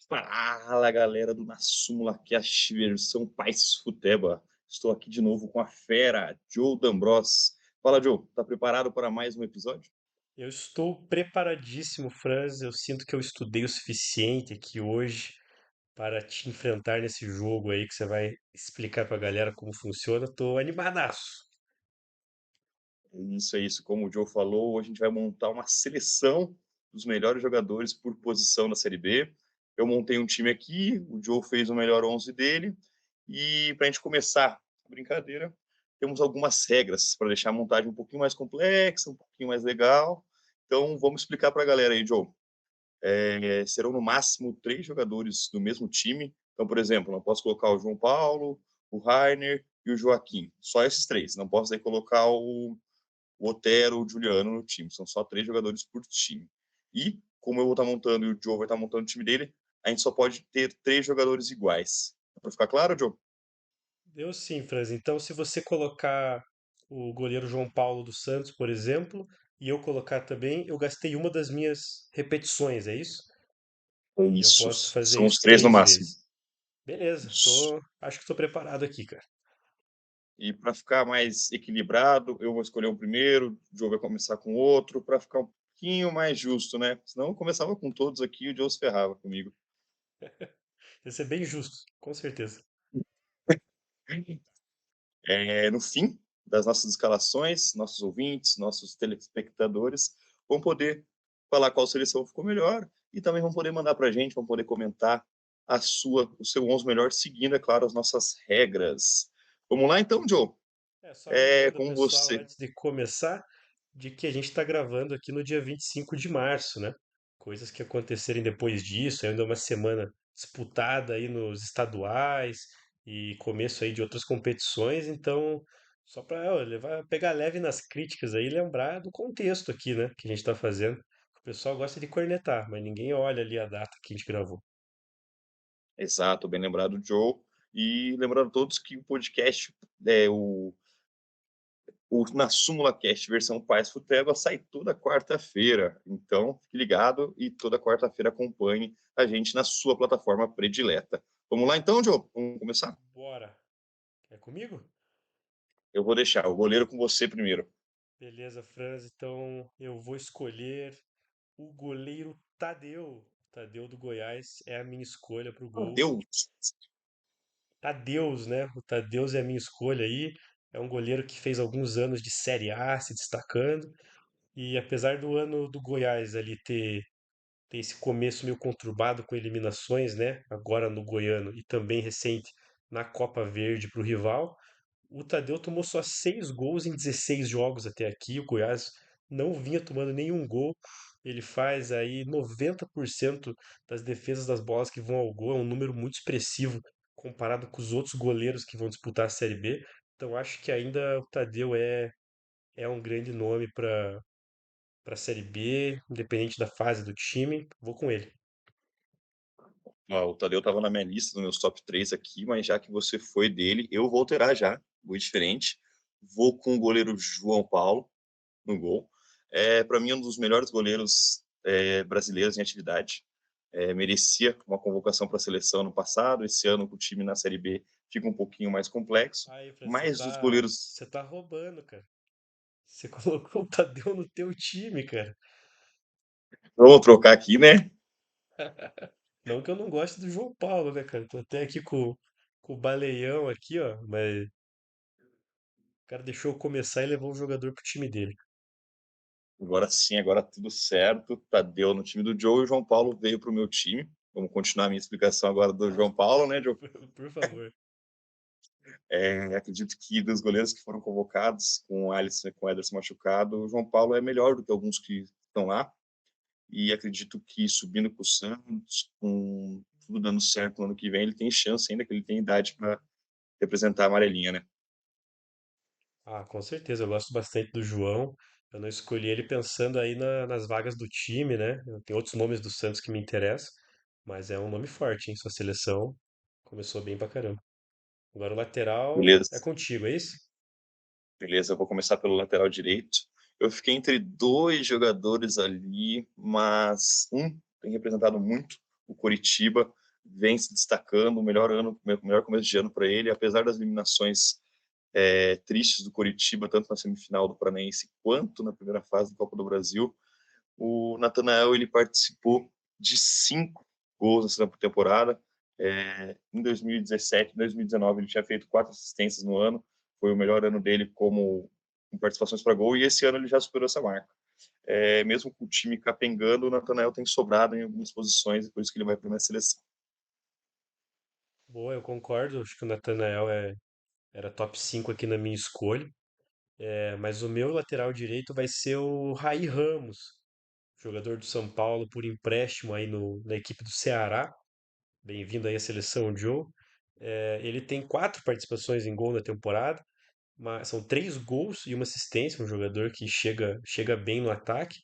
Fala galera do Na Súmula Cast versão Paz Futeba. Estou aqui de novo com a fera, Joe D'Ambros. Fala, Joe, tá preparado para mais um episódio? Eu estou preparadíssimo, Franz. Eu sinto que eu estudei o suficiente aqui hoje para te enfrentar nesse jogo aí que você vai explicar para a galera como funciona. Tô animadaço. É isso. Como o Joe falou, hoje a gente vai montar uma seleção dos melhores jogadores por posição na Série B. Eu montei um time aqui, o Joe fez o melhor 11 dele. E para a gente começar a brincadeira, temos algumas regras para deixar a montagem um pouquinho mais complexa, um pouquinho mais legal. Então vamos explicar para a galera aí, Joe. Serão no máximo três jogadores do mesmo time. Então, por exemplo, não posso colocar o João Paulo, o Rainer e o Joaquim. Só esses três. Não posso daí colocar o Otero, o Juliano no time. São só três jogadores por time. E, como eu vou estar montando e o Joe vai estar montando o time dele, a gente só pode ter três jogadores iguais. Para ficar claro, Joe? Deu sim, Franz. Então, se você colocar o goleiro João Paulo dos Santos, por exemplo, e eu colocar também, eu gastei uma das minhas repetições, é isso? É E eu isso. posso fazer São os isso três no três máximo. vezes. Beleza, Isso. acho que estou preparado aqui, cara. E para ficar mais equilibrado, eu vou escolher um primeiro, o Joe vai começar com outro, para ficar um pouquinho mais justo, né? Senão eu começava com todos aqui e o Joe se ferrava comigo. Esse é bem justo, com certeza. No fim das nossas escalações, nossos ouvintes, nossos telespectadores vão poder falar qual seleção ficou melhor e também vão poder mandar para a gente, vão poder comentar o seu 11 melhor, seguindo, é claro, as nossas regras. Vamos lá então, Joe? É, só lembrando, Com pessoal, você. antes de começar, de que a gente está gravando aqui no dia 25 de março, né? Coisas que acontecerem depois disso, ainda uma semana disputada aí nos estaduais e começo aí de outras competições, então, só para levar, pegar leve nas críticas aí, e lembrar do contexto aqui, né, que a gente está fazendo. O pessoal gosta de cornetar, mas ninguém olha ali a data que a gente gravou. Exato, bem lembrado, Joe. E lembrando a todos que o podcast, é, o Na Súmula Cast versão Paz Futeba sai toda quarta-feira. Então, fique ligado e toda quarta-feira acompanhe a gente na sua plataforma predileta. Vamos lá então, Joe? Vamos começar? Bora. É comigo? Eu vou deixar o goleiro com você primeiro. Beleza, Franz. Então eu vou escolher o goleiro Tadeu. Tadeu do Goiás é a minha escolha para o Meu gol. Deus! Tadeus, né? O Tadeus é a minha escolha aí. É um goleiro que fez alguns anos de Série A se destacando. E apesar do ano do Goiás ali ter esse começo meio conturbado com eliminações, né? Agora no Goiano e também recente na Copa Verde para o rival, o Tadeu tomou só 6 gols em 16 jogos até aqui. O Goiás não vinha tomando nenhum gol. Ele faz aí 90% das defesas das bolas que vão ao gol. É um número muito expressivo comparado com os outros goleiros que vão disputar a Série B. Então acho que ainda o Tadeu é um grande nome para a Série B, independente da fase do time. Vou com ele. O Tadeu estava na minha lista, nos meus top 3 aqui, mas já que você foi dele, eu vou alterar já. Vou diferente. Vou com o goleiro João Paulo no gol. Para mim, um dos melhores goleiros brasileiros em atividade. Merecia uma convocação para a seleção no passado. Esse ano, com o time na Série B, fica um pouquinho mais complexo. Aí, Fred, Mas dos goleiros. você tá roubando, cara. Você colocou o Tadeu no teu time, cara. Vamos trocar aqui, né? Não que eu não goste do João Paulo, né, cara? Tô até aqui com o Baleião aqui, ó. Mas o cara deixou eu começar e levou o jogador pro time dele. Agora sim, agora tudo certo. Tadeu no time do Joe e o João Paulo veio para o meu time. Vamos continuar a minha explicação agora do João Paulo, né, Joe? Por favor. Acredito que dos goleiros que foram convocados, com o Alisson e com o Ederson machucado, o João Paulo é melhor do que alguns que estão lá. E acredito que subindo para o Santos, com tudo dando certo no ano que vem, ele tem chance ainda, que ele tem idade para representar a amarelinha, né? Ah, com certeza. Eu gosto bastante do João. Eu não escolhi ele pensando aí nas vagas do time, né? Tem outros nomes do Santos que me interessam. Mas é um nome forte, hein? Sua seleção começou bem pra caramba. Agora o lateral é Beleza, contigo, é isso? beleza. Eu vou começar pelo lateral direito. Eu fiquei entre dois jogadores ali, mas um tem representado muito o Coritiba vem se destacando, o melhor ano, o melhor começo de ano para ele, apesar das eliminações tristes do Coritiba, tanto na semifinal do Paranaense quanto na primeira fase da Copa do Brasil. O Natanael ele participou de 5 gols nessa temporada. Em 2017, 2019 ele tinha feito 4 assistências no ano, foi o melhor ano dele como com participações para gol, e esse ano ele já superou essa marca. Mesmo com o time capengando, o Natanael tem sobrado em algumas posições, e por isso que ele vai para a minha seleção. Boa, eu concordo. Acho que o Nathanael era top 5 aqui na minha escolha. Mas o meu lateral direito vai ser o Raí Ramos, jogador do São Paulo por empréstimo aí na equipe do Ceará. Bem-vindo aí à seleção, Joe. Ele tem 4 participações em gol na temporada. São 3 gols e uma assistência, um jogador que chega bem no ataque.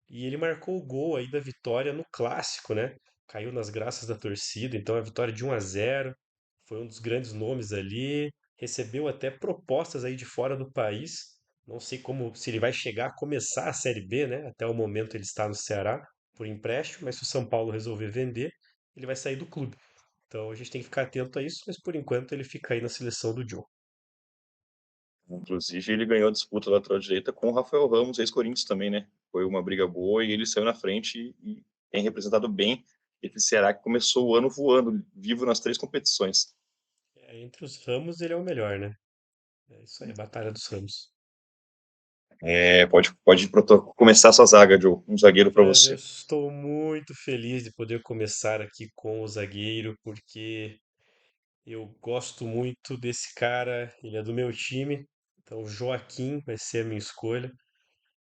E ele marcou o gol aí da vitória no clássico, né? Caiu nas graças da torcida, então a vitória de 1-0 foi um dos grandes nomes ali. Recebeu até propostas aí de fora do país. Não sei como, se ele vai chegar a começar a Série B, né? Até o momento ele está no Ceará por empréstimo, mas se o São Paulo resolver vender, ele vai sair do clube. Então a gente tem que ficar atento a isso, mas por enquanto ele fica aí na seleção do Joe. Inclusive, ele ganhou a disputa lateral direita com o Rafael Ramos, ex-Corinthians também, né? Foi uma briga boa e ele saiu na frente e tem representado bem esse Ceará que começou o ano voando, vivo nas 3 competições. Entre os ramos, ele é o melhor, né? É isso aí, a Batalha dos Ramos. Pode começar a sua zaga, Joe. Um zagueiro para Franz, eu você. estou muito feliz de poder começar aqui com o zagueiro, porque eu gosto muito desse cara, ele é do meu time, então o Joaquim vai ser a minha escolha.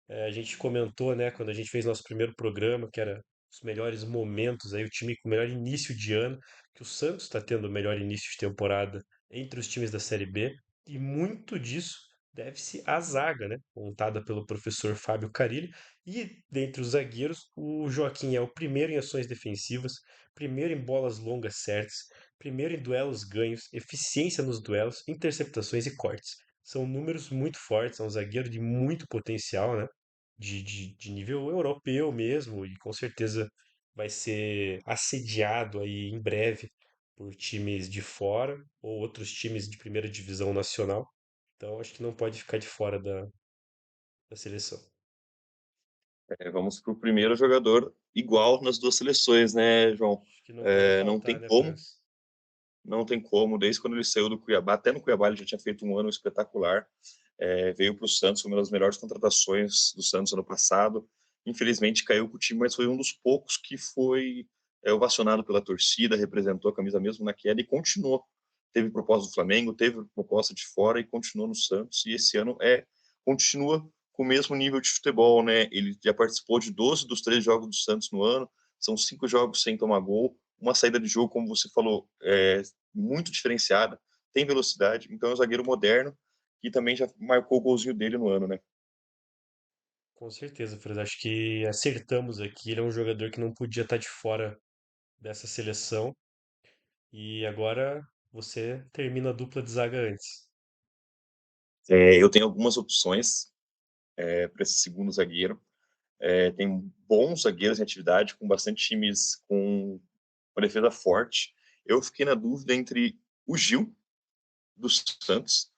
A gente comentou, né, quando a gente fez nosso primeiro programa, que era os melhores momentos aí, o time com o melhor início de ano, que o Santos está tendo o melhor início de temporada entre os times da Série B, e muito disso deve-se à zaga, né, montada pelo professor Fábio Carilli, e dentre os zagueiros, o Joaquim é o primeiro em ações defensivas, primeiro em bolas longas certas, primeiro em duelos ganhos, eficiência nos duelos, interceptações e cortes. São números muito fortes, é um zagueiro de muito potencial, né? De nível europeu mesmo, e com certeza vai ser assediado aí em breve por times de fora ou outros times de primeira divisão nacional. Então acho que não pode ficar de fora da seleção. Vamos para o primeiro jogador igual nas 2 seleções, né, João? Acho que não pode Não faltar, tem né, como, França? não tem como. Desde quando ele saiu do Cuiabá, até no Cuiabá ele já tinha feito um ano espetacular. Veio para o Santos, foi uma das melhores contratações do Santos ano passado. Infelizmente caiu com o time, mas foi um dos poucos que foi ovacionado pela torcida, representou a camisa mesmo na queda e continuou. Teve proposta do Flamengo, teve proposta de fora e continuou no Santos. E esse ano continua com o mesmo nível de futebol, né? Ele já participou de 12 dos 13 jogos do Santos no ano, são 5 jogos sem tomar gol, uma saída de jogo, como você falou, muito diferenciada, tem velocidade, então é um zagueiro moderno e também já marcou o golzinho dele no ano, né? Com certeza, França. Acho que acertamos aqui. Ele é um jogador que não podia estar de fora dessa seleção. E agora você termina a dupla de zaga antes. Eu tenho algumas opções para esse segundo zagueiro. Tem bons zagueiros em atividade, com bastante times com uma defesa forte. Eu fiquei na dúvida entre o Gil, do Santos,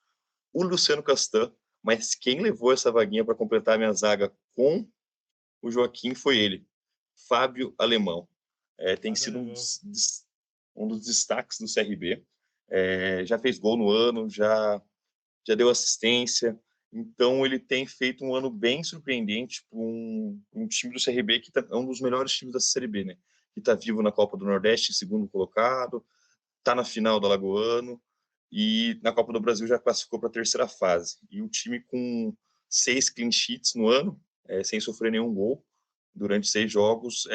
o Luciano Castan, mas quem levou essa vaguinha para completar a minha zaga com o Joaquim foi ele, Fábio Alemão. Tem Fábio sido Alemão. um dos destaques do CRB. Já fez gol no ano, já deu assistência. Então ele tem feito um ano bem surpreendente para um time do CRB que é um dos melhores times da Série B, né? Que está vivo na Copa do Nordeste, segundo colocado, está na final do Alagoano e na Copa do Brasil já classificou para a terceira fase. E o time com 6 clean sheets no ano, sem sofrer nenhum gol durante 6 jogos,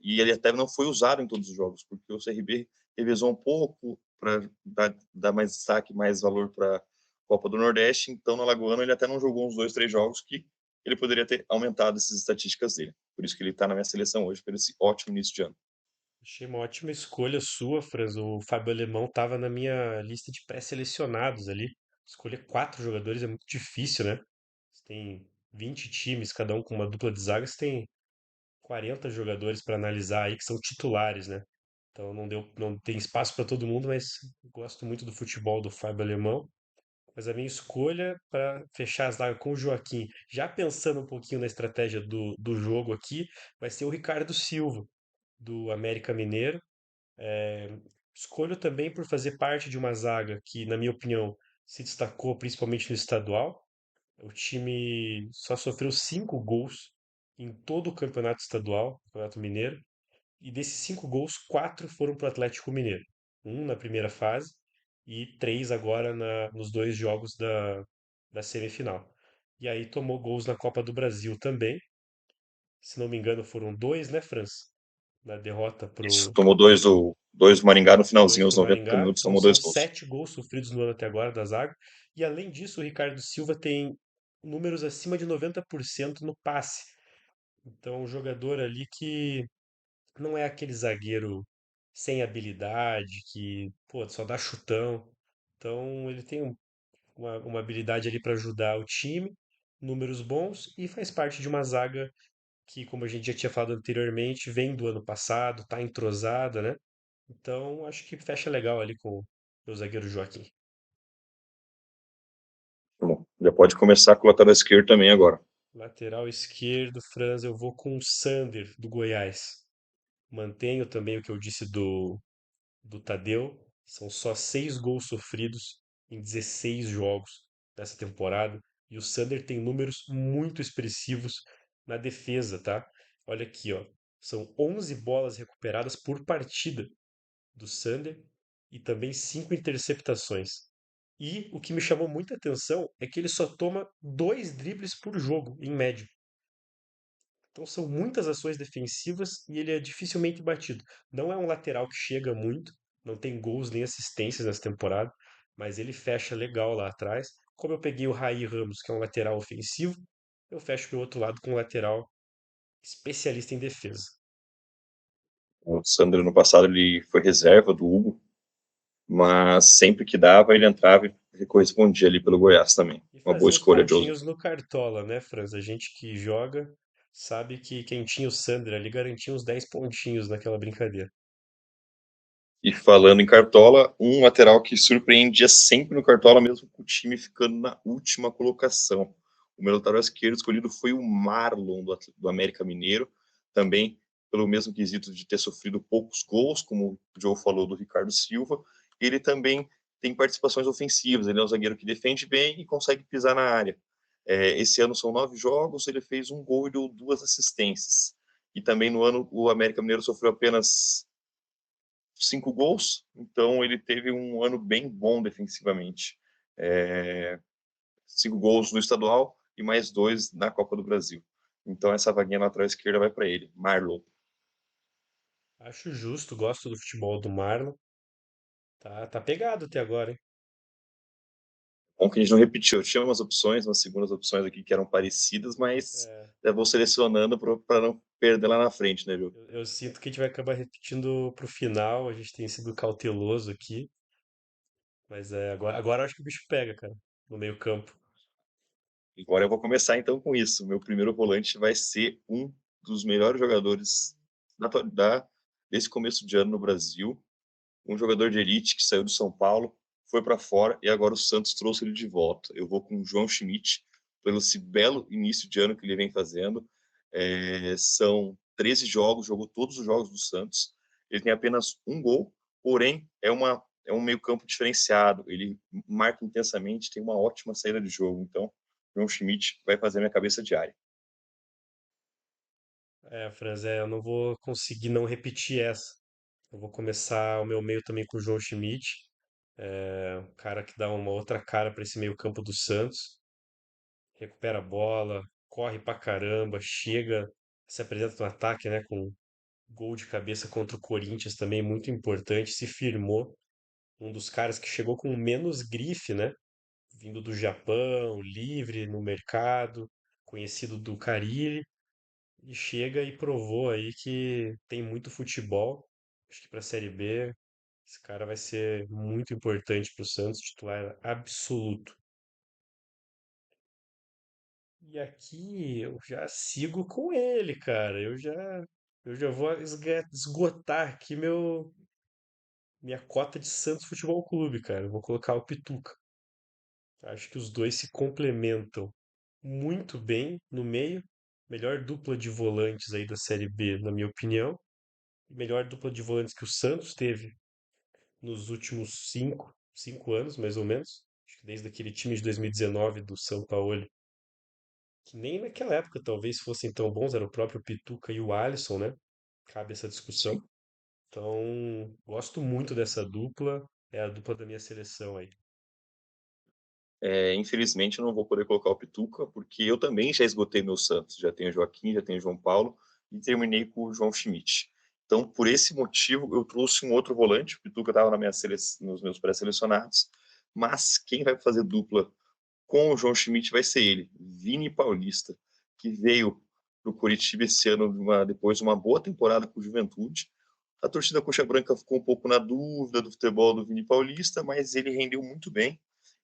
e ele até não foi usado em todos os jogos, porque o CRB revezou um pouco para dar mais destaque, mais valor para a Copa do Nordeste. Então, no Alagoano, ele até não jogou uns 2, 3 jogos que ele poderia ter aumentado essas estatísticas dele. Por isso que ele está na minha seleção hoje, por esse ótimo início de ano. Achei uma ótima escolha sua, Franz. O Fábio Alemão estava na minha lista de pré-selecionados ali. Escolher 4 jogadores é muito difícil, né? Você tem 20 times, cada um com uma dupla de zaga, você tem 40 jogadores para analisar aí que são titulares, né? Então não tem espaço para todo mundo, mas gosto muito do futebol do Fábio Alemão. Mas a minha escolha para fechar as zaga com o Joaquim, já pensando um pouquinho na estratégia do jogo aqui, vai ser o Ricardo Silva, do América Mineiro. Escolho também por fazer parte de uma zaga que, na minha opinião, se destacou principalmente no estadual. O time só sofreu 5 gols em todo o campeonato estadual, Campeonato Mineiro, e desses 5 gols, quatro foram para o Atlético Mineiro. Um na primeira fase e três agora nos dois jogos da semifinal. E aí tomou gols na Copa do Brasil também. Se não me engano, foram dois, né, França? Na derrota Isso, pro tomou dois do Maringá no dois finalzinho, aos pro 90 Maringá. minutos, Então tomou são 2 gols. 7 gols sofridos no ano até agora da zaga. E além disso, o Ricardo Silva tem números acima de 90% no passe. Então, um jogador ali que não é aquele zagueiro sem habilidade, que, pô, só dá chutão. Então, ele tem uma habilidade ali para ajudar o time, números bons e faz parte de uma zaga que, como a gente já tinha falado anteriormente, vem do ano passado, tá entrosada, né? Então, acho que fecha legal ali com o meu zagueiro Joaquim. Bom, já pode começar com o lateral esquerdo também agora. Lateral esquerdo, Franz, eu vou com o Sander, do Goiás. Mantenho também o que eu disse do Tadeu. São só 6 gols sofridos em 16 jogos dessa temporada. E o Sander tem números muito expressivos na defesa, tá? Olha aqui, ó. São 11 bolas recuperadas por partida do Sander e também 5 interceptações. E o que me chamou muita atenção é que ele só toma 2 dribles por jogo, em média. Então são muitas ações defensivas e ele é dificilmente batido. Não é um lateral que chega muito, não tem gols nem assistências nessa temporada, mas ele fecha legal lá atrás. Como eu peguei o Raí Ramos, que é um lateral ofensivo, eu fecho meu outro lado com um lateral especialista em defesa. O Sandro, no passado, ele foi reserva do Hugo, mas sempre que dava, ele entrava e correspondia ali pelo Goiás também. E Uma boa fazia uns escolha, Joseph. pontinhos no Cartola, né, Franz? A gente que joga sabe que quem tinha o Sandro ali garantia uns 10 pontinhos naquela brincadeira. E falando em Cartola, um lateral que surpreendia sempre no Cartola, mesmo com o time ficando na última colocação. O meu lateral esquerdo escolhido foi o Marlon, do América Mineiro, também pelo mesmo quesito de ter sofrido poucos gols, como o Joe falou do Ricardo Silva. Ele também tem participações ofensivas, ele é um zagueiro que defende bem e consegue pisar na área. Esse ano são 9 jogos, ele fez um gol e deu 2 assistências. E também no ano o América Mineiro sofreu apenas 5 gols, então ele teve um ano bem bom defensivamente. 5 gols no estadual e mais 2 na Copa do Brasil. Então essa vaguinha lateral esquerda vai para ele, Marlon. Acho justo, gosto do futebol do Marlon. Tá pegado até agora, hein? Bom que a gente não repetiu, eu tinha umas opções, umas segundas opções aqui que eram parecidas, mas É, já vou selecionando para não perder lá na frente, né, viu? eu sinto que a gente vai acabar repetindo pro final. A gente tem sido cauteloso aqui. Mas agora eu acho que o bicho pega, cara, no meio-campo. Agora eu vou começar então com isso. Meu primeiro volante vai ser um dos melhores jogadores desse começo de ano no Brasil, um jogador de elite que saiu do São Paulo, foi para fora e agora o Santos trouxe ele de volta. Eu vou com o João Schmidt, pelo esse belo início de ano que ele vem fazendo. São 13 jogos, jogou todos os jogos do Santos. Ele tem apenas um gol, porém é um meio-campo diferenciado. Ele marca intensamente, tem uma ótima saída de jogo. Então, João Schmidt vai fazer minha cabeça de área. Franz, eu não vou conseguir não repetir essa. Eu vou começar o meu meio também com o João Schmidt, um cara que dá uma outra cara para esse meio-campo do Santos. Recupera a bola, corre pra caramba, chega, se apresenta no ataque, né, com gol de cabeça contra o Corinthians também, muito importante, se firmou. Um dos caras que chegou com menos grife, né, vindo do Japão, livre no mercado, conhecido do Carille, e chega e provou aí que tem muito futebol. Acho que para a Série B, esse cara vai ser muito importante para o Santos, titular absoluto. E aqui eu já sigo com ele, cara. Eu já eu já vou esgotar aqui minha cota de Santos Futebol Clube, cara. Eu vou colocar o Pituca. Acho que os dois se complementam muito bem no meio. Melhor dupla de volantes aí da Série B, na minha opinião. Melhor dupla de volantes que o Santos teve nos últimos cinco anos, mais ou menos. Acho que desde aquele time de 2019 do São Paulo, que nem naquela época talvez fossem tão bons, era o próprio Pituca e o Alisson, né? Cabe essa discussão. Sim. Então, gosto muito dessa dupla, é a dupla da minha seleção aí. Infelizmente, eu não vou poder colocar o Pituca, porque eu também já esgotei meu Santos. Já tenho o Joaquim, já tenho o João Paulo e terminei com o João Schmidt. Então, por esse motivo, eu trouxe um outro volante. O Pituca estava nos meus pré-selecionados, mas quem vai fazer dupla com o João Schmidt vai ser ele, Vini Paulista, que veio para o Coritiba esse ano depois de uma boa temporada com o Juventude. A torcida Coxa Branca ficou um pouco na dúvida do futebol do Vini Paulista, mas ele rendeu muito bem.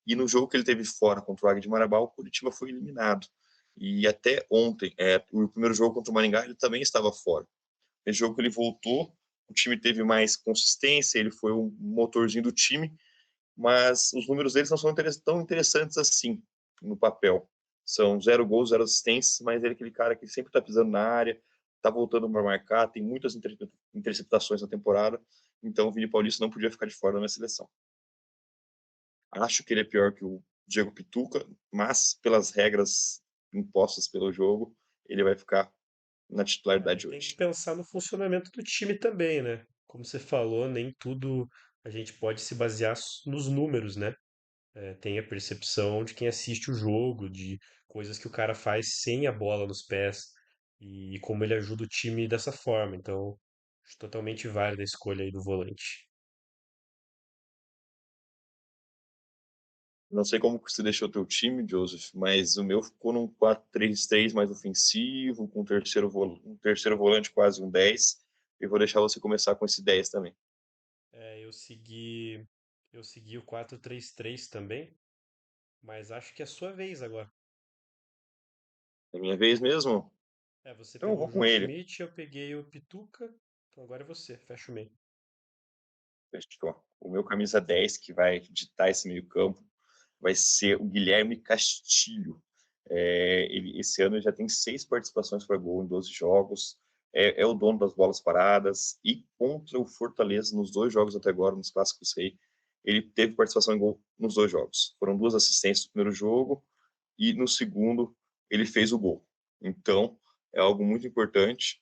E no jogo que ele teve fora contra o Águia de Marabá, o Curitiba foi eliminado. E até ontem, o primeiro jogo contra o Maringá, ele também estava fora. Esse jogo que ele voltou, o time teve mais consistência, ele foi o motorzinho do time, mas os números deles não são tão interessantes assim no papel. São 0 gols, 0 assistências, mas ele é aquele cara que sempre está pisando na área, está voltando para marcar, tem muitas interceptações na temporada, então o Vini Paulista não podia ficar de fora da minha seleção. Acho que ele é pior que o Diego Pituca, mas pelas regras impostas pelo jogo, ele vai ficar na É, e titularidade tem que hoje. pensar no funcionamento do time também, né? Como você falou, nem tudo a gente pode se basear nos números, né? Tem a percepção de quem assiste o jogo, de coisas que o cara faz sem a bola nos pés e como ele ajuda o time dessa forma. Então, acho totalmente válida a escolha aí do volante. Não sei como que você deixou o teu time, Joseph, mas o meu ficou num 4-3-3 mais ofensivo, com um terceiro volante quase um 10. Eu vou deixar você começar com esse 10 também. É, eu segui o 4-3-3 também, mas acho que é a sua vez agora. É minha vez mesmo? Você Então eu pegou o vou com João ele. Schmidt, eu peguei o Pituca, então agora é você, fecha o meio. Fechou. O meu camisa 10, que vai ditar esse meio campo, vai ser o Guilherme Castilho. Esse ano ele já tem 6 participações para gol em 12 jogos, é o dono das bolas paradas, e contra o Fortaleza, nos 2 jogos até agora, nos Clássicos Rei, ele teve participação em gol nos 2 jogos. Foram 2 assistências no primeiro jogo, e no segundo ele fez o gol. Então, é algo muito importante.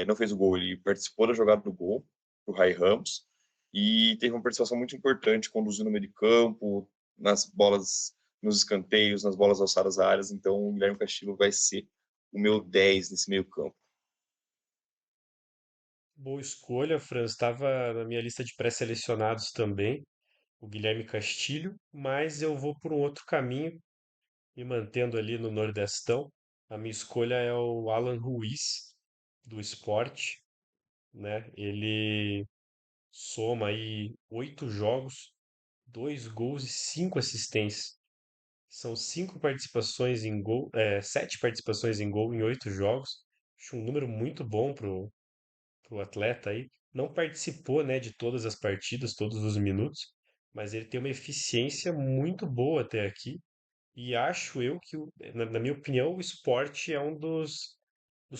Não fez o gol, ele participou da jogada do gol, do Rai Ramos, e teve uma participação muito importante, conduzindo no meio de campo, nas bolas, nos escanteios, nas bolas alçadas à áreas. Então, o Guilherme Castilho vai ser o meu 10 nesse meio campo. Boa escolha, Franz. Estava na minha lista de pré-selecionados também, o Guilherme Castilho, mas eu vou por um outro caminho, me mantendo ali no Nordestão. A minha escolha é o Alan Ruiz, do Sport, né? Ele soma aí 8 jogos, 2 gols e 5 assistências. São 5 participações em gol, 7 participações em gol em 8 jogos. Acho um número muito bom pro atleta aí. Não participou, né, de todas as partidas, todos os minutos, mas ele tem uma eficiência muito boa até aqui. E acho eu que, na minha opinião, o Sport é um dos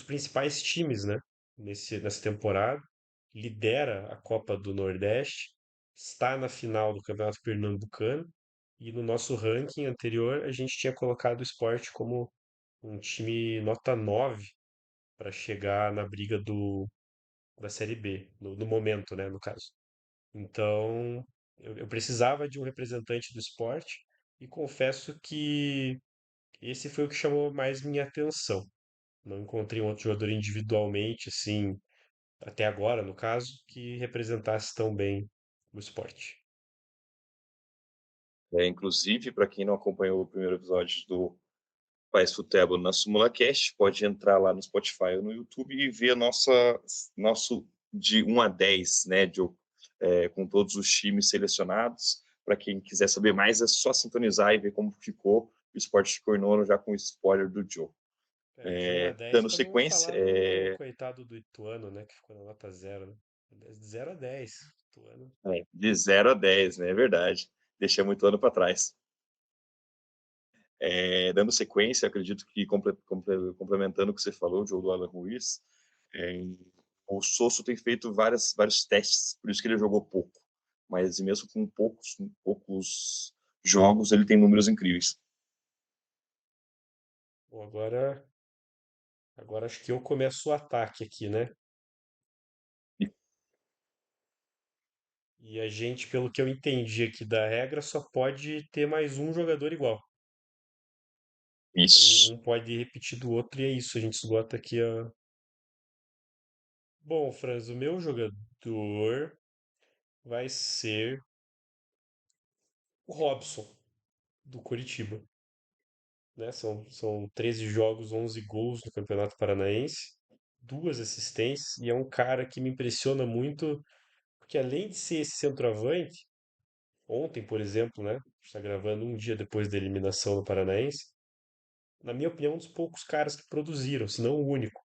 principais times, né, nessa temporada. Lidera a Copa do Nordeste, está na final do Campeonato Pernambucano. E no nosso ranking anterior, a gente tinha colocado o Sport como um time nota 9 para chegar na briga da Série B, no momento, né, no caso. Então, eu precisava de um representante do esporte e confesso que esse foi o que chamou mais minha atenção. Não encontrei um outro jogador individualmente, assim, até agora, no caso, que representasse tão bem o esporte. Inclusive, para quem não acompanhou o primeiro episódio do Faz Futebol na Súmula Cast, pode entrar lá no Spotify ou no YouTube e ver nosso de 1 a 10, né, com todos os times selecionados. Para quem quiser saber mais, é só sintonizar e ver como ficou. O esporte ficou em nono já com o spoiler do Joe. É, de 0 a 10 Dando para não sequência, falar do coitado do Ituano, né? Que ficou na nota zero, né? De 0 a 10. Ituano. de 0 a 10, né? É verdade. Deixei muito ano para trás. Dando sequência, acredito que complementando o que você falou, o jogo do Alan Ruiz, é, o Sosso tem feito vários testes, por isso que ele jogou pouco. Mas mesmo com poucos jogos, ele tem números incríveis. Bom, agora acho que eu começo o ataque aqui, né? E E a gente, pelo que eu entendi aqui da regra, só pode ter mais um jogador igual. isso. Um pode repetir do outro e é isso. A gente esgota aqui a. Bom, Franz, o meu jogador vai ser o Robson, do Coritiba. Né? São 13 jogos, 11 gols no Campeonato Paranaense, duas assistências, e é um cara que me impressiona muito, porque além de ser esse centroavante, ontem, por exemplo, né? Está gravando um dia depois da eliminação do Paranaense, na minha opinião, um dos poucos caras que produziram, se não o único.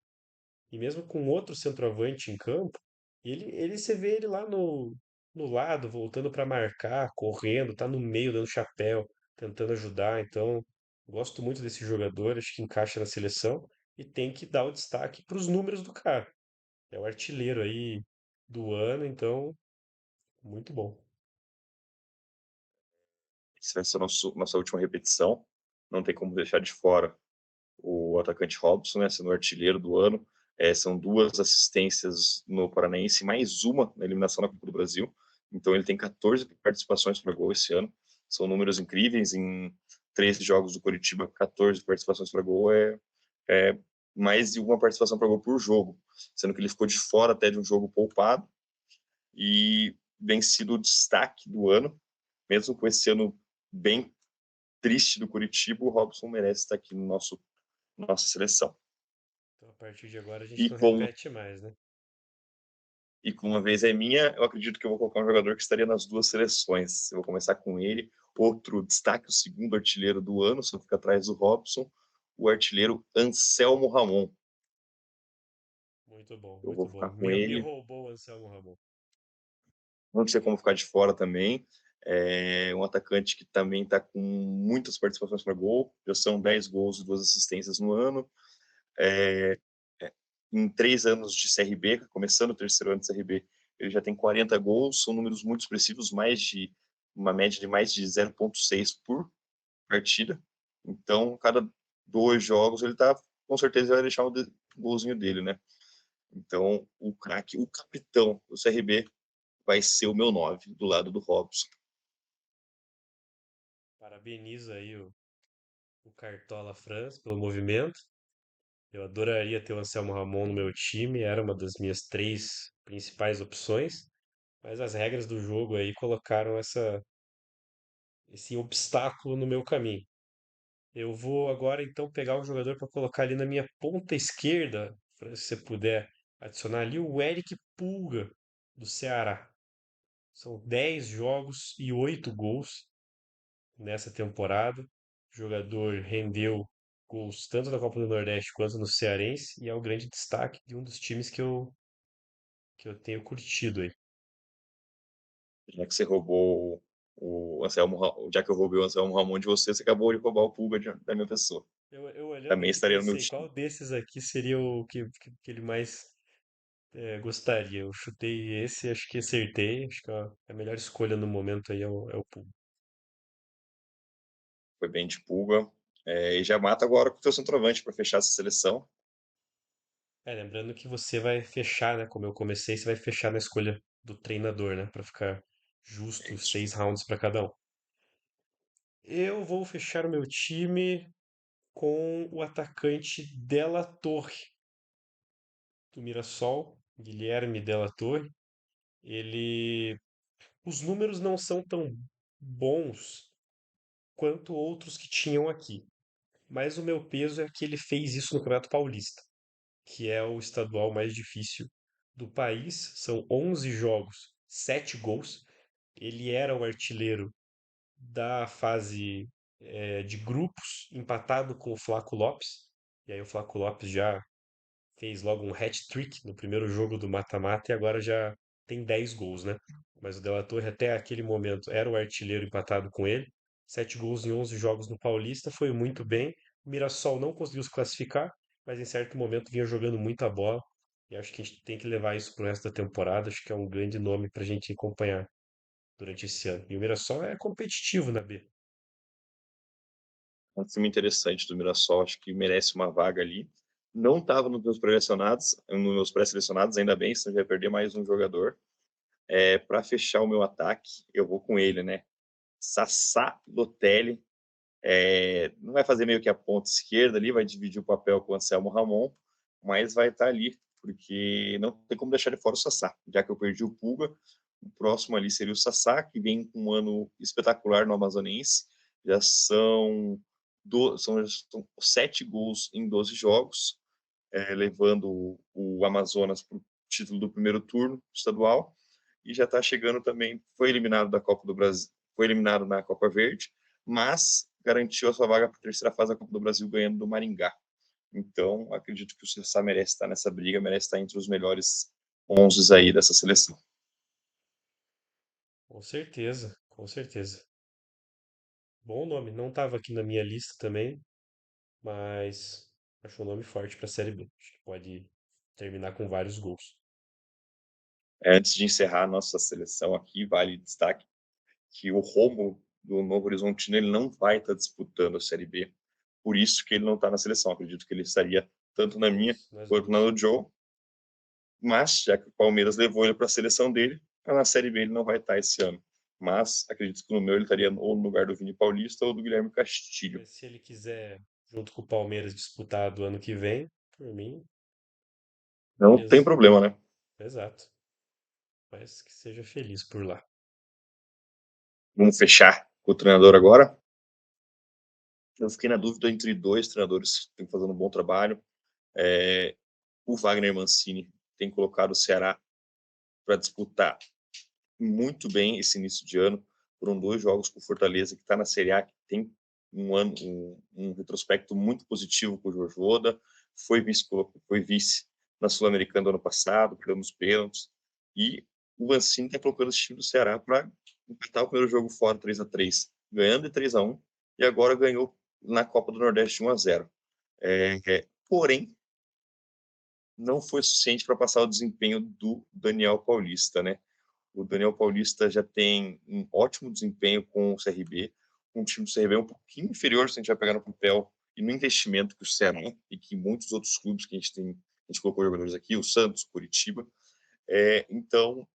E mesmo com outro centroavante em campo, ele você vê ele lá no lado, voltando para marcar, correndo, tá no meio, dando chapéu, tentando ajudar. Então, gosto muito desse jogador, acho que encaixa na seleção e tem que dar o destaque para os números do cara. É o artilheiro aí do ano, então, muito bom. Essa vai ser a nossa última repetição. Não tem como deixar de fora o atacante Robson, né, sendo o artilheiro do ano. São duas assistências no Paranaense, mais uma na eliminação da Copa do Brasil. Então ele tem 14 participações para gol esse ano. São números incríveis. Em 13 jogos do Coritiba, 14 participações para gol é mais de uma participação para gol por jogo, sendo que ele ficou de fora até de um jogo poupado e vem sido o destaque do ano, mesmo com esse ano bem triste do Curitiba, o Robson merece estar aqui no nossa seleção. Então, a partir de agora, a gente E não como, repete mais, né? e como uma vez é minha, eu acredito que eu vou colocar um jogador que estaria nas duas seleções. Eu vou começar com ele. Outro destaque, o segundo artilheiro do ano, só fica atrás do Robson, o artilheiro Anselmo Ramon. Muito bom, Eu muito vou bom. ficar com Me ele. roubou o Anselmo Ramon. Não sei como ficar de fora também. Um atacante que também está com muitas participações para gol. Já são 10 gols e 2 assistências no ano. É, em 3 anos de CRB, começando o terceiro ano de CRB, ele já tem 40 gols, são números muito expressivos, uma média de mais de 0,6 por partida. Então, cada 2 jogos ele tá, com certeza vai deixar golzinho dele, né? Então, o craque, o capitão do CRB vai ser o meu 9 do lado do Robson. Parabenizo aí o Cartola Franz pelo movimento. Eu adoraria ter o Anselmo Ramon no meu time, era uma das minhas três principais opções, mas as regras do jogo aí colocaram esse obstáculo no meu caminho. Eu vou agora então pegar um jogador para colocar ali na minha ponta esquerda, se você puder adicionar ali o Eric Pulga, do Ceará. São 10 jogos e 8 gols nessa temporada. O jogador rendeu gols tanto na Copa do Nordeste quanto no Cearense e é o grande destaque de um dos times que eu tenho curtido aí. Já que você roubou já que eu roubei o Anselmo Ramon de você, você acabou de roubar o Pulga da minha pessoa. Eu olhando Também aqui estaria no meu pensei, time. qual desses aqui seria o que ele mais gostaria? Eu chutei esse, acho que acertei. Acho que a melhor escolha no momento aí é o Puma. Foi bem de Pulga. E já mata agora com o teu centroavante para fechar essa seleção. Lembrando que você vai fechar, né? Como eu comecei, você vai fechar na escolha do treinador, né? Para ficar É justo, isso. 6 rounds para cada um. Eu vou fechar o meu time com o atacante Della Torre, do Mirassol, Guilherme Della Torre. Ele, os números não são tão bons quanto outros que tinham aqui, mas o meu peso é que ele fez isso no Campeonato Paulista, que é o estadual mais difícil do país. São 11 jogos, 7 gols. Ele era o artilheiro da fase de grupos, empatado com o Flaco Lopes. E aí o Flaco Lopes já fez logo um hat-trick no primeiro jogo do mata-mata e agora já tem 10 gols, né? Mas o De La Torre até aquele momento era o artilheiro empatado com ele. 7 gols em 11 jogos no Paulista, foi muito bem. O Mirassol não conseguiu se classificar, mas em certo momento vinha jogando muita bola. E acho que a gente tem que levar isso pro resto da temporada. Acho que é um grande nome pra gente acompanhar durante esse ano. E o Mirassol é competitivo na B. Um filme interessante do Mirassol, acho que merece uma vaga ali. Não estava nos meus pré-selecionados, ainda bem, senão já ia perder mais um jogador. Para fechar o meu ataque, eu vou com ele, né? Sassá Lotelli. Não vai fazer meio que a ponta esquerda ali, vai dividir o papel com o Anselmo Ramon, mas vai estar ali, porque não tem como deixar de fora o Sassá. Já que eu perdi o Pulga, o próximo ali seria o Sassá, que vem com um ano espetacular no Amazonense. Já são 7 gols em 12 jogos, levando o Amazonas para o título do primeiro turno estadual. E já está chegando também, foi eliminado da Copa do Brasil, foi eliminado na Copa Verde, mas garantiu a sua vaga para a terceira fase da Copa do Brasil ganhando do Maringá. Então, acredito que o Cessá merece estar nessa briga, merece estar entre os melhores 11 aí dessa seleção. Com certeza, com certeza. Bom nome. Não estava aqui na minha lista também, mas acho um nome forte para a Série B. Acho que pode terminar com vários gols. Antes de encerrar a nossa seleção aqui, vale destaque que o Romo do Novo Horizontino ele não vai estar disputando a Série B. Por isso que ele não está na seleção. Acredito que ele estaria tanto na minha Nas quanto na duas. do Joe. Mas, já que o Palmeiras levou ele para a seleção dele, na Série B ele não vai estar esse ano. Mas acredito que no meu ele estaria ou no lugar do Vini Paulista ou do Guilherme Castilho. Mas se ele quiser, junto com o Palmeiras, disputar do ano que vem, por mim, Não tem beleza. problema, né? Exato. Mas que seja feliz por lá. Vamos fechar com o treinador agora. Eu fiquei na dúvida entre dois treinadores que estão fazendo um bom trabalho. É, o Wagner Mancini tem colocado o Ceará para disputar muito bem esse início de ano. Foram 2 jogos com o Fortaleza, que está na Série A, que tem um retrospecto muito positivo com o Voivoda. Foi vice na Sul-Americana do ano passado, perdeu nos pênaltis. E o Mancini está colocando esse time do Ceará para empatar o primeiro jogo fora 3-3, ganhando de 3-1, e agora ganhou na Copa do Nordeste 1-0. Porém, não foi suficiente para passar o desempenho do Daniel Paulista, né? O Daniel Paulista já tem um ótimo desempenho com o CRB, um time do CRB um pouquinho inferior, se a gente vai pegar no papel e no investimento que o Ceará e que muitos outros clubes que a gente colocou jogadores aqui, o Santos, Curitiba. Então,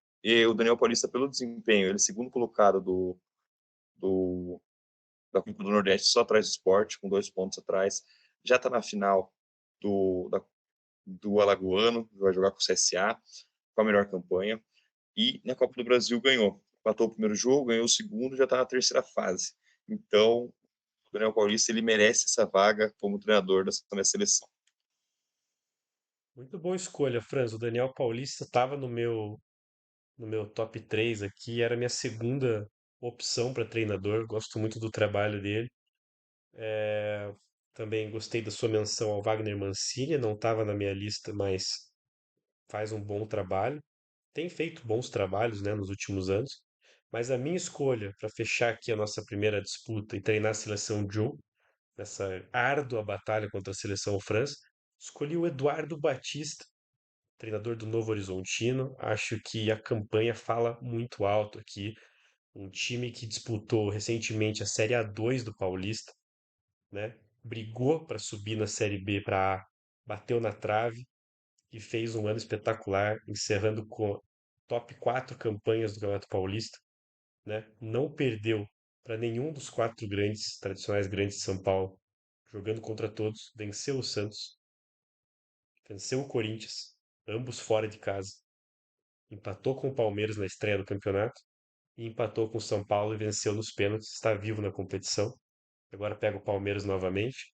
o Daniel Paulista, pelo desempenho, ele é segundo colocado do, da Copa do Nordeste, só atrás do Sport, com 2 pontos atrás. Já está na final do Alagoano, vai jogar com o CSA, com a melhor campanha. E na Copa do Brasil ganhou. Empatou o primeiro jogo, ganhou o segundo, já está na terceira fase. Então, o Daniel Paulista ele merece essa vaga como treinador dessa minha seleção. Muito boa escolha, Franz. O Daniel Paulista estava no meu top 3 aqui, era a minha segunda opção para treinador. Gosto muito do trabalho dele. Também gostei da sua menção ao Wagner Mancini, não estava na minha lista, mas faz um bom trabalho. Tem feito bons trabalhos, né, nos últimos anos. Mas a minha escolha para fechar aqui a nossa primeira disputa e treinar a seleção Joe, nessa árdua batalha contra a seleção França, escolhi o Eduardo Batista, treinador do Novo Horizontino. Acho que a campanha fala muito alto aqui. Um time que disputou recentemente a Série A2 do Paulista, né? Brigou para subir na Série B para A, bateu na trave e fez um ano espetacular, encerrando com top 4 campanhas do Campeonato Paulista, né? Não perdeu para nenhum dos 4 tradicionais grandes de São Paulo, jogando contra todos, venceu o Santos, venceu o Corinthians, ambos fora de casa, empatou com o Palmeiras na estreia do campeonato e empatou com o São Paulo e venceu nos pênaltis, está vivo na competição. Agora pega o Palmeiras novamente.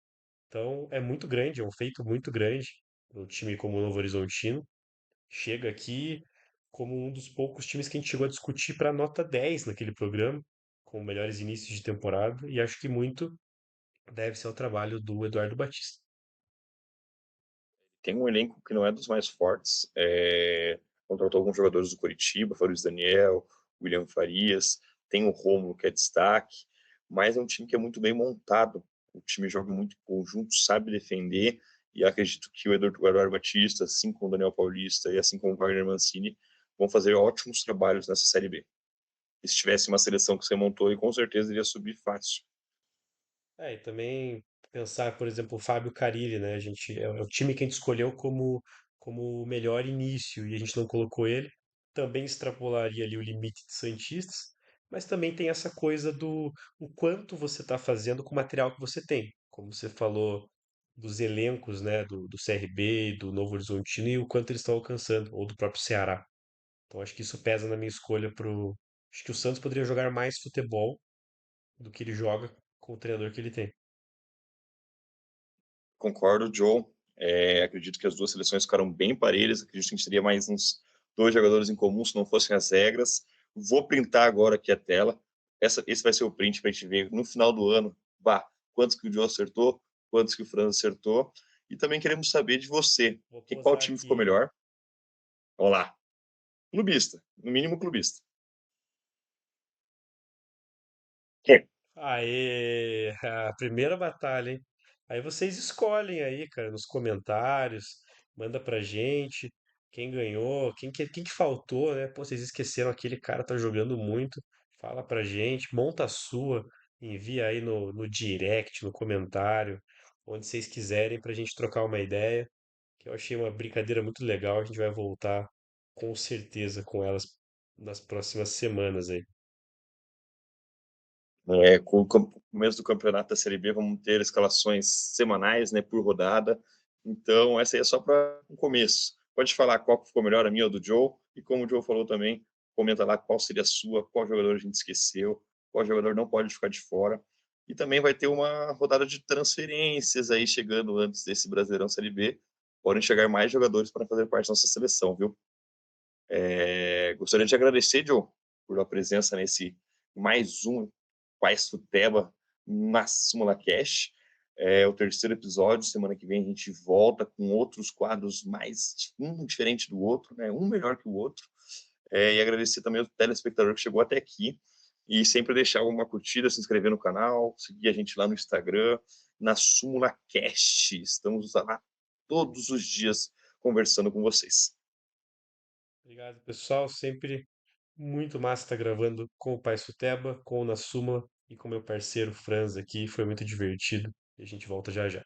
Então é muito grande, é um feito muito grande. Um time como o Novo Horizontino chega aqui como um dos poucos times que a gente chegou a discutir para nota 10 naquele programa, com melhores inícios de temporada, e acho que muito deve ser ao trabalho do Eduardo Batista. tem um elenco que não é dos mais fortes, contratou alguns jogadores do Coritiba, foi o Luiz Daniel, William Farias, tem o Romulo, que é destaque, mas é um time que é muito bem montado, o time joga muito em conjunto, sabe defender, e acredito que o Eduardo Batista, assim como o Daniel Paulista e assim como o Wagner Mancini, vão fazer ótimos trabalhos nessa Série B. E se tivesse uma seleção que você montou, aí, com certeza iria subir fácil. É, e também pensar, por exemplo, o Fábio Carille, né? É o time que a gente escolheu como o melhor início e a gente não colocou ele. Também extrapolaria ali o limite de Santistas, mas também tem essa coisa do o quanto você está fazendo com o material que você tem. Como você falou dos elencos, né? Do CRB, do Novo Horizontino e o quanto eles estão alcançando, ou do próprio Ceará. Então acho que isso pesa na minha escolha pro. Acho que o Santos poderia jogar mais futebol do que ele joga com o treinador que ele tem. Concordo, Joe. Acredito que as duas seleções ficaram bem parelhas. Acredito que a gente teria mais uns dois jogadores em comum se não fossem as regras. Vou printar agora aqui a tela. Esse vai ser o print para a gente ver no final do ano, bah, quantos que o Joe acertou, quantos que o Franz acertou. E também queremos saber de você. Vou Qual posar time aqui, ficou hein? melhor? Vamos lá. Clubista. No mínimo, clubista. Quem? Aê! A primeira batalha, hein? Aí vocês escolhem aí, cara, nos comentários, manda pra gente quem ganhou, quem que faltou, né? Pô, vocês esqueceram aquele cara tá jogando muito. Fala pra gente, monta a sua, envia aí no direct, no comentário, onde vocês quiserem pra gente trocar uma ideia, que eu achei uma brincadeira muito legal. A gente vai voltar com certeza com elas nas próximas semanas aí. Com o começo do campeonato da Série B, vamos ter escalações semanais, né, por rodada. Então, essa aí é só para um começo. Pode falar qual ficou melhor, a minha ou do Joe. E como o Joe falou também, comenta lá qual seria a sua, qual jogador a gente esqueceu, qual jogador não pode ficar de fora. E também vai ter uma rodada de transferências aí chegando antes desse Brasileirão Série B. Podem chegar mais jogadores para fazer parte da nossa seleção, viu? Gostaria de agradecer, Joe, por a presença nesse mais um Paz Futeba na Súmula Cash. É o terceiro episódio. Semana que vem a gente volta com outros quadros mais um diferente do outro, né? Um melhor que o outro. E agradecer também ao telespectador que chegou até aqui. E sempre deixar uma curtida, se inscrever no canal, seguir a gente lá no Instagram, na Súmula Cast. Estamos lá todos os dias conversando com vocês. Obrigado, pessoal. Sempre muito massa estar gravando com o Pai Suteba, com o Nassuma e com meu parceiro Franz aqui. Foi muito divertido. E a gente volta já já.